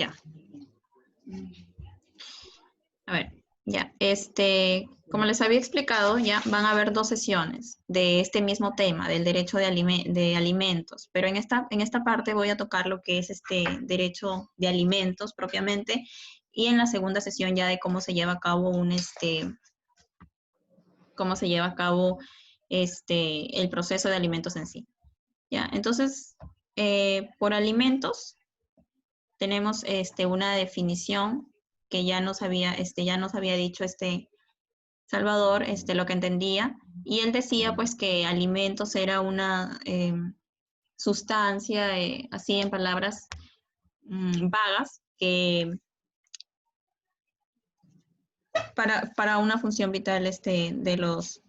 Ya. A ver, ya. Como les había explicado, ya van a haber 2 sesiones de este mismo tema, del derecho de alimentos. Pero en esta parte voy a tocar lo que es este derecho de alimentos propiamente, y en la segunda sesión ya de cómo se lleva a cabo cómo se lleva a cabo el proceso de alimentos en sí. Ya, entonces, por alimentos tenemos una definición que ya nos había dicho Salvador, lo que entendía, y él decía pues que alimentos era una sustancia, así en palabras vagas, que para una función vital de los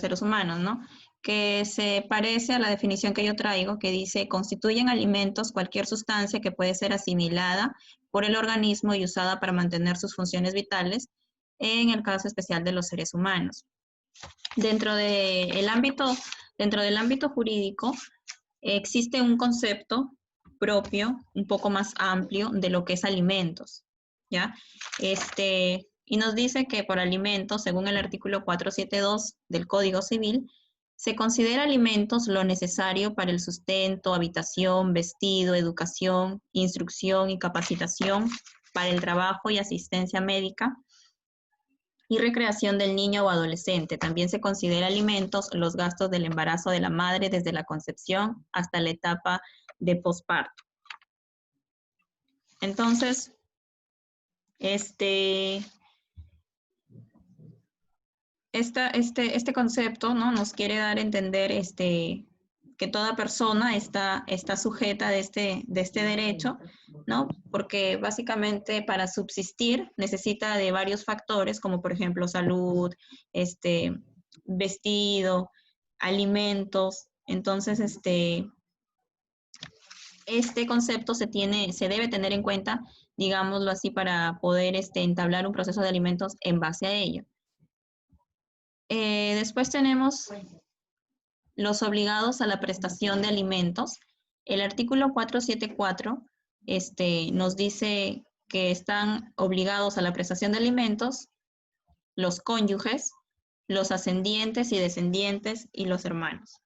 seres humanos, ¿no? Que se parece a la definición que yo traigo, que dice, constituyen alimentos cualquier sustancia que puede ser asimilada por el organismo y usada para mantener sus funciones vitales, en el caso especial de los seres humanos. Dentro del ámbito jurídico, existe un concepto propio, un poco más amplio de lo que es alimentos, ¿ya? Y nos dice que por alimentos, según el artículo 472 del Código Civil, se considera alimentos lo necesario para el sustento, habitación, vestido, educación, instrucción y capacitación, para el trabajo y asistencia médica y recreación del niño o adolescente. También se considera alimentos los gastos del embarazo de la madre desde la concepción hasta la etapa de posparto. Entonces, este concepto, ¿no?, nos quiere dar a entender que toda persona está sujeta de este derecho, ¿no? Porque básicamente para subsistir necesita de varios factores, como por ejemplo salud, vestido, alimentos. Entonces, este concepto se debe tener en cuenta, digámoslo así, para poder entablar un proceso de alimentos en base a ello. Después tenemos los obligados a la prestación de alimentos. El artículo 474 nos dice que están obligados a la prestación de alimentos los cónyuges, los ascendientes y descendientes y los hermanos.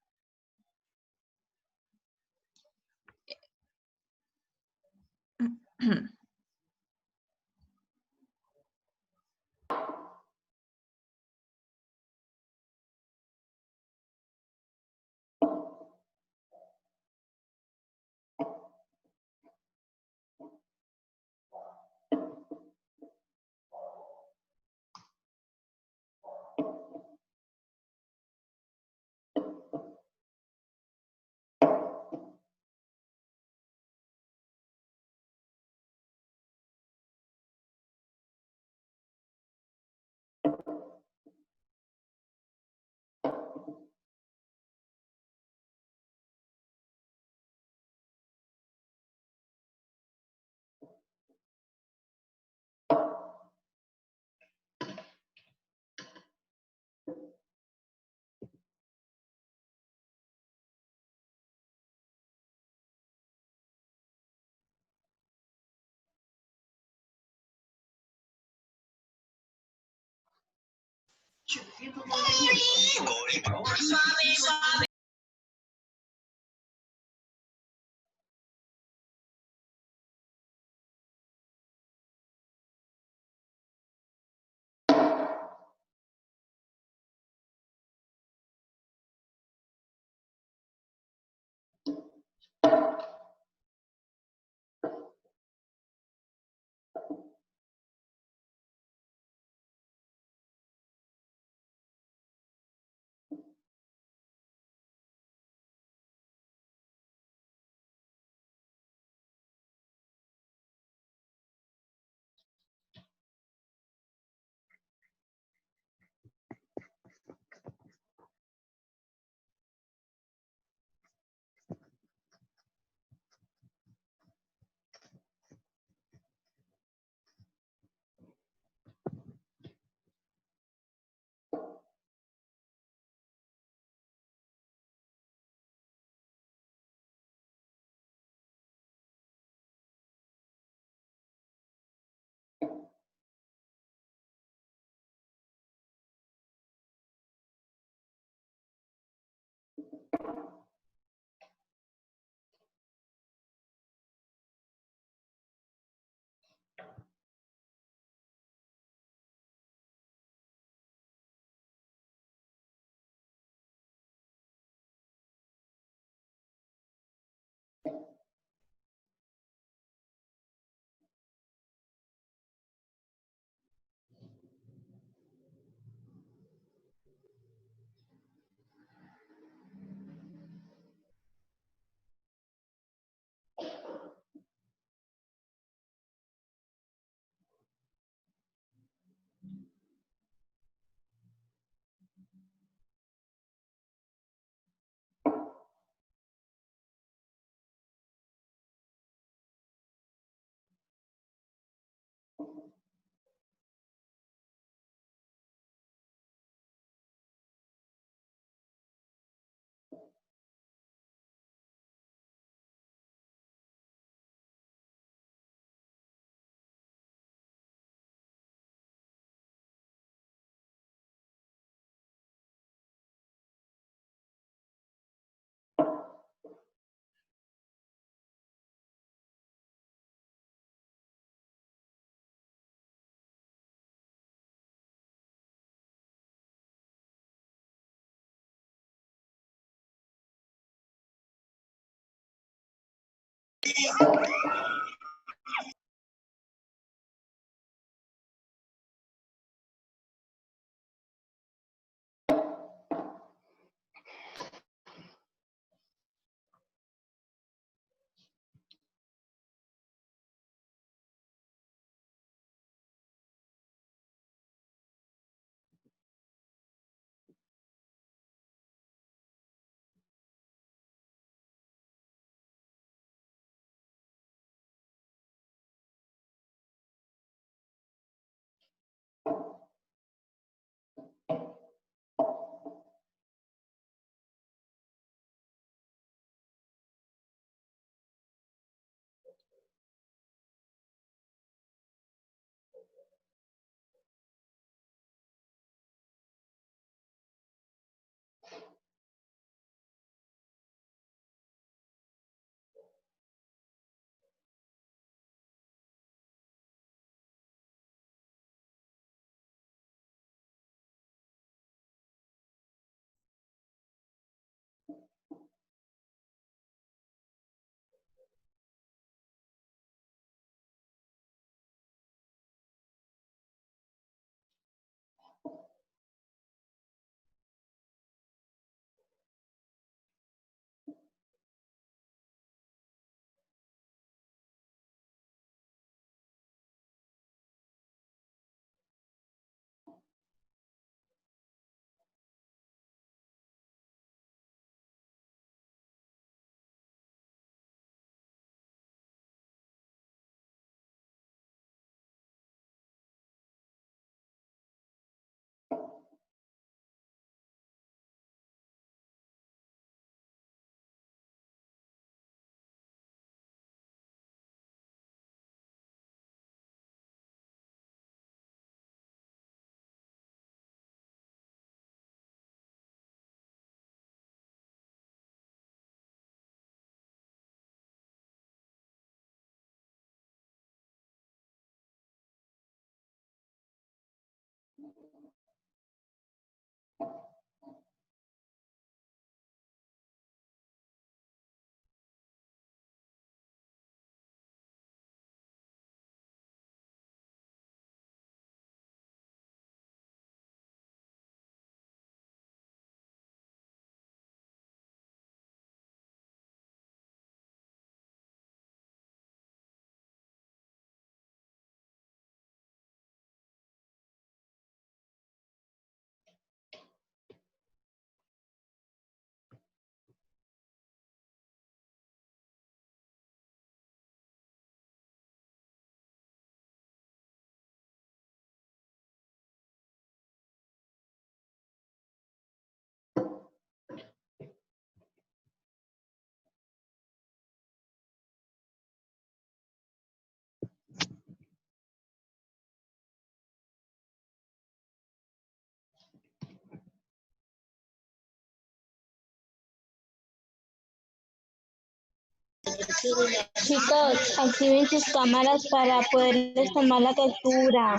Chicos, activen sus cámaras para poderles tomar la captura.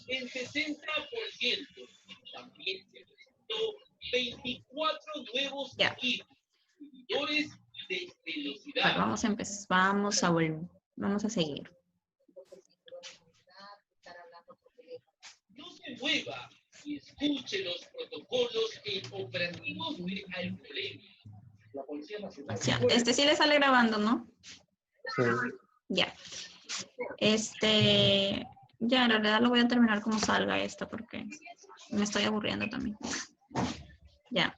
El 60%. También se presentó 24 nuevos seguidores de velocidad. Bueno, vamos a empezar, vamos a seguir. No se mueva y escuche los protocolos operativos de alcoholemia. La Policía Nacional. Ya, sí le sale grabando, ¿no? Sí. Ya. Ya, en realidad lo voy a terminar como salga esta porque me estoy aburriendo también. Ya.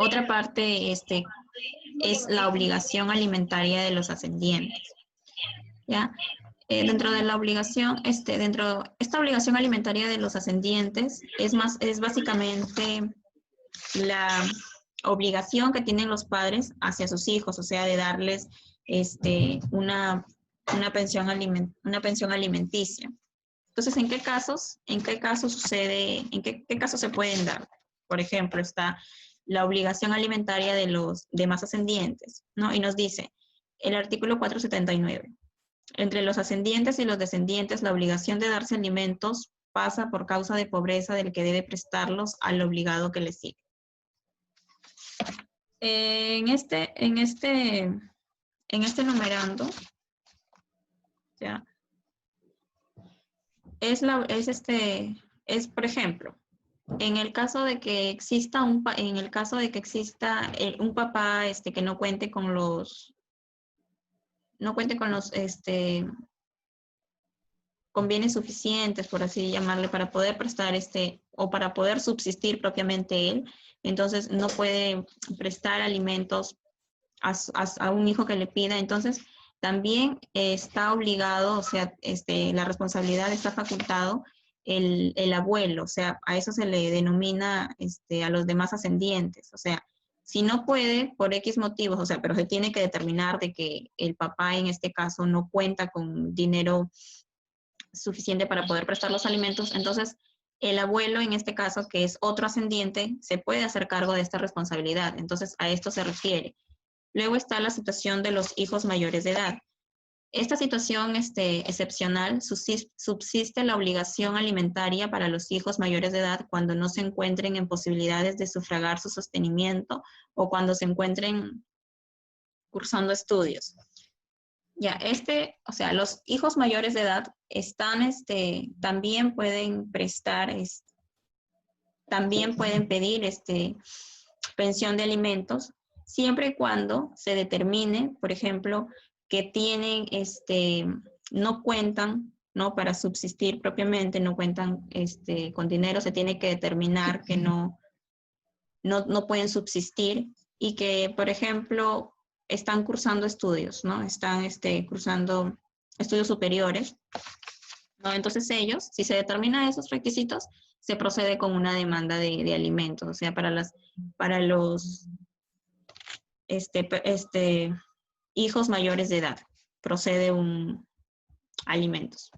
Otra parte es la obligación alimentaria de los ascendientes. ¿Ya? Dentro de la obligación, esta obligación alimentaria de los ascendientes es básicamente la obligación que tienen los padres hacia sus hijos, o sea, de darles una pensión alimenticia. Entonces, ¿en qué casos sucede, en qué casos se pueden dar? Por ejemplo, está la obligación alimentaria de los demás ascendientes, ¿no? Y nos dice, el artículo 479. Entre los ascendientes y los descendientes, la obligación de darse alimentos pasa por causa de pobreza del que debe prestarlos al obligado que le sigue. En este numerando, ¿ya? Por ejemplo, en el caso de que exista un papá que no cuente con los con bienes suficientes, por así llamarle, para poder prestar o para poder subsistir propiamente él, entonces no puede prestar alimentos a un hijo que le pida, entonces también está obligado, o sea, la responsabilidad está facultado el abuelo, o sea, a eso se le denomina a los demás ascendientes, o sea, si no puede, por X motivos, o sea, pero se tiene que determinar de que el papá en este caso no cuenta con dinero suficiente para poder prestar los alimentos, entonces el abuelo en este caso, que es otro ascendiente, se puede hacer cargo de esta responsabilidad, entonces a esto se refiere. Luego está la situación de los hijos mayores de edad. Esta situación excepcional subsiste la obligación alimentaria para los hijos mayores de edad cuando no se encuentren en posibilidades de sufragar su sostenimiento o cuando se encuentren cursando estudios. Ya, o sea, los hijos mayores de edad también pueden prestar, también pueden pedir pensión de alimentos, siempre y cuando se determine, por ejemplo, que tienen, no cuentan, ¿no? Para subsistir propiamente, no cuentan con dinero, se tiene que determinar que no pueden subsistir y que, por ejemplo, están cursando estudios, ¿no? Están cursando estudios superiores, ¿no? Entonces ellos, si se determinan esos requisitos, se procede con una demanda de alimentos, o sea, para los hijos mayores de edad, procede alimentos.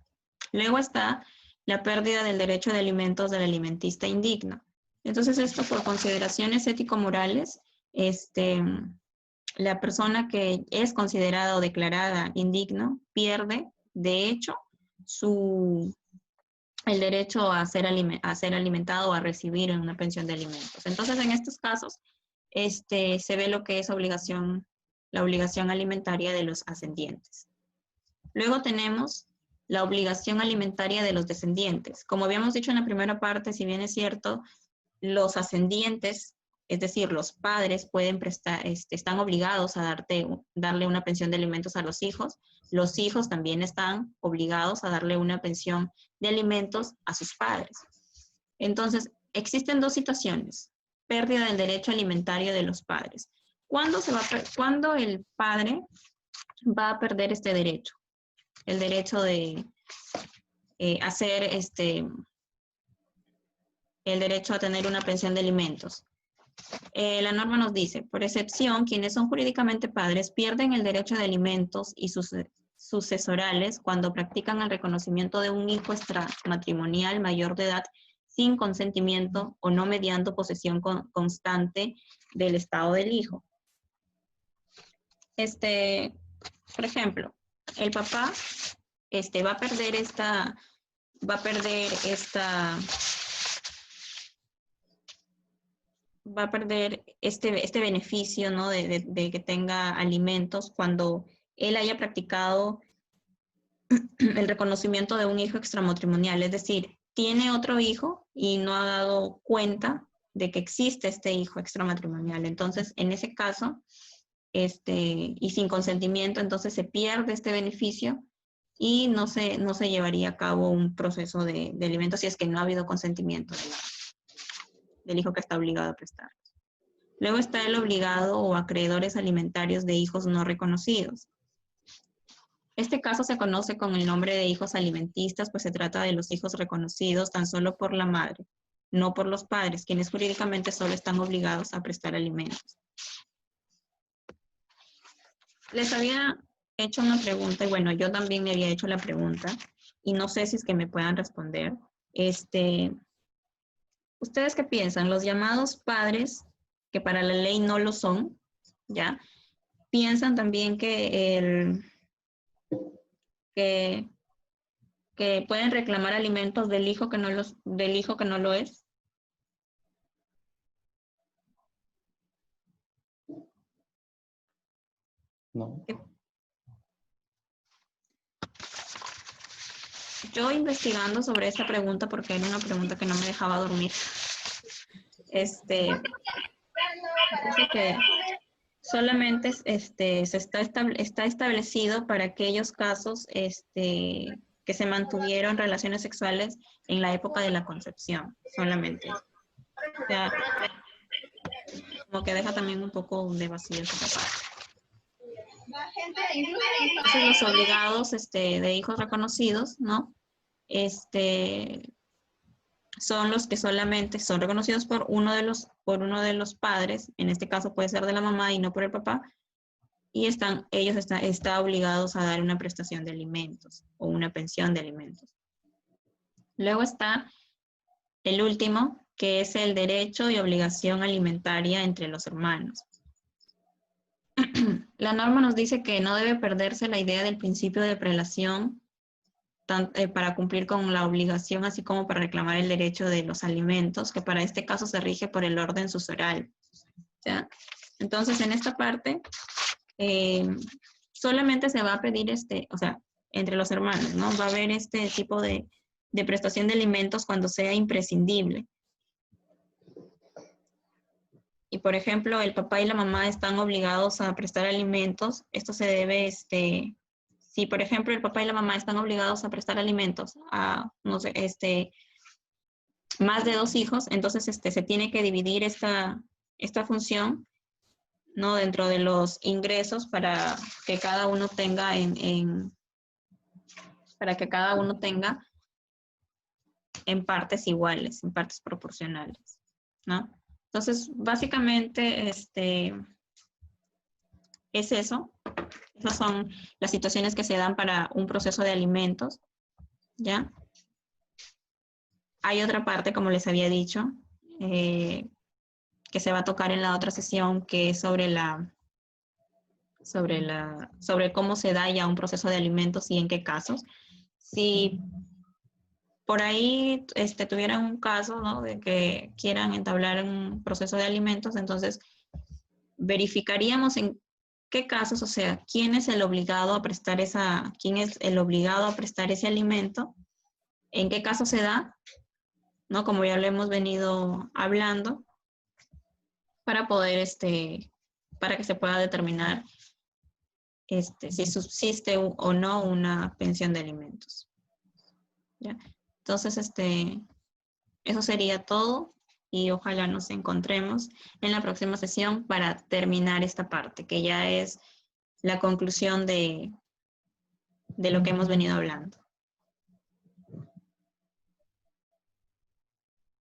Luego está la pérdida del derecho de alimentos del alimentista indigno. Entonces esto por consideraciones ético-morales, la persona que es considerada o declarada indigno pierde, de hecho, el derecho a ser alimentado o a recibir una pensión de alimentos. Entonces, en estos casos, se ve lo que es la obligación alimentaria de los ascendientes. Luego tenemos la obligación alimentaria de los descendientes. Como habíamos dicho en la primera parte, si bien es cierto, los ascendientes, es decir, los padres pueden prestar, están obligados a darle una pensión de alimentos a los hijos también están obligados a darle una pensión de alimentos a sus padres. Entonces, existen dos situaciones: pérdida del derecho alimentario de los padres. ¿Cuándo el padre va a perder este derecho? El derecho de el derecho a tener una pensión de alimentos. La norma nos dice, por excepción, quienes son jurídicamente padres pierden el derecho de alimentos y sus sucesorales cuando practican el reconocimiento de un hijo extramatrimonial mayor de edad sin consentimiento o no mediando posesión constante del estado del hijo. Por ejemplo, el papá va a perder este beneficio, ¿no? de que tenga alimentos cuando él haya practicado el reconocimiento de un hijo extramatrimonial, es decir, tiene otro hijo y no ha dado cuenta de que existe este hijo extramatrimonial. Entonces, en ese caso, y sin consentimiento, entonces se pierde este beneficio y no se llevaría a cabo un proceso de alimentos si es que no ha habido consentimiento del hijo que está obligado a prestar. Luego está el obligado o acreedores alimentarios de hijos no reconocidos. Este caso se conoce con el nombre de hijos alimentistas, pues se trata de los hijos reconocidos tan solo por la madre, no por los padres, quienes jurídicamente solo están obligados a prestar alimentos. Les había hecho una pregunta, y bueno, yo también me había hecho la pregunta, y no sé si es que me puedan responder. ¿Ustedes qué piensan? Los llamados padres, que para la ley no lo son, ¿ya? piensan también que pueden reclamar alimentos del hijo que no lo es. No. Yo investigando sobre esta pregunta, porque era una pregunta que no me dejaba dormir, dice que solamente está establecido para aquellos casos que se mantuvieron relaciones sexuales en la época de la concepción, solamente. O sea, como que deja también un poco de vacío esa parte. Entonces, los obligados de hijos reconocidos, ¿no? Son los que solamente son reconocidos por uno de los padres, en este caso puede ser de la mamá y no por el papá, y están obligados a dar una prestación de alimentos o una pensión de alimentos. Luego está el último, que es el derecho y obligación alimentaria entre los hermanos. La norma nos dice que no debe perderse la idea del principio de prelación para cumplir con la obligación, así como para reclamar el derecho de los alimentos, que para este caso se rige por el orden sucesoral. ¿Ya? Entonces, en esta parte, solamente se va a pedir, o sea, entre los hermanos, ¿no? Va a haber este tipo de prestación de alimentos cuando sea imprescindible. Y, por ejemplo, el papá y la mamá están obligados a prestar alimentos, esto se debe, si, por ejemplo, el papá y la mamá están obligados a prestar alimentos a, no sé, más de 2 hijos, entonces se tiene que dividir esta función, ¿no? Dentro de los ingresos para que cada uno tenga en partes iguales, en partes proporcionales, ¿no? Entonces, básicamente, es eso. Esas son las situaciones que se dan para un proceso de alimentos, ¿ya? Hay otra parte, como les había dicho, que se va a tocar en la otra sesión, que es sobre cómo se da ya un proceso de alimentos y en qué casos. Si por ahí tuvieran un caso, ¿no? De que quieran entablar un proceso de alimentos, entonces verificaríamos en qué casos, o sea, quién es el obligado a prestar ese alimento, en qué caso se da, ¿no? Como ya lo hemos venido hablando, para poder, para que se pueda determinar si subsiste o no una pensión de alimentos. ¿Ya? Entonces, eso sería todo y ojalá nos encontremos en la próxima sesión para terminar esta parte, que ya es la conclusión de lo que hemos venido hablando.